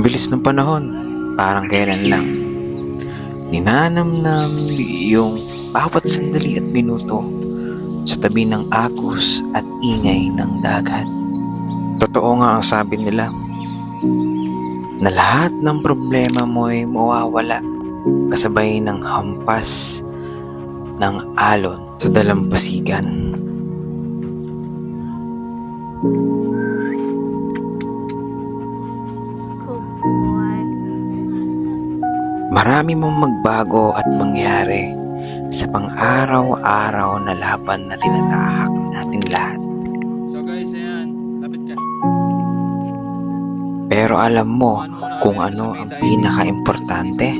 bilis ng panahon, parang kailan lang. Ninanamnam yung bawat sandali at minuto sa tabi ng agos at ingay ng dagat. Totoo nga ang sabi nila na lahat ng problema mo ay mawawala kasabay ng hampas ng alon sa dalampasigan. Marami mong magbago at mangyari sa pang-araw-araw na laban na tinatahak natin lahat. So guys, ayan, lapit ka. Pero alam mo kung ano ang pinaka-importante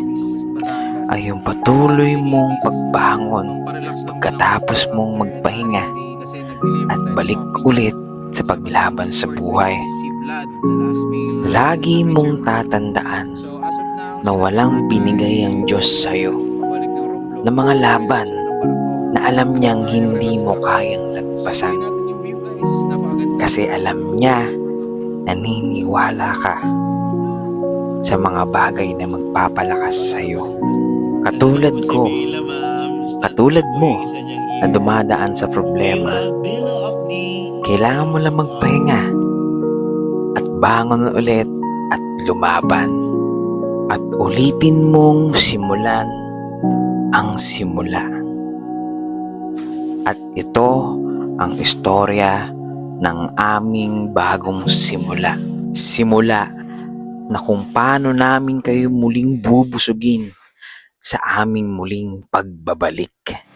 ay yung patuloy mong pagbangon pagkatapos mong magpahinga at balik ulit sa paglaban sa buhay. Lagi mong tatandaan na walang binigay ang Diyos sa'yo na mga laban na alam niyang hindi mo kayang lagpasan. Kasi alam niya, naniniwala ka sa mga bagay na magpapalakas sa'yo. Katulad ko, katulad mo na dumadaan sa problema, kailangan mo lang magpahinga at bangon ulit at lumaban. At ulitin mong simulan ang simula. At ito ang istorya ng aming bagong simula. Simula na kung paano namin kayo muling bubusugin sa aming muling pagbabalik.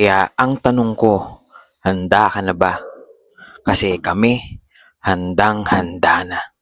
Kaya ang tanong ko, handa ka na ba? Kasi kami, handang-handa na.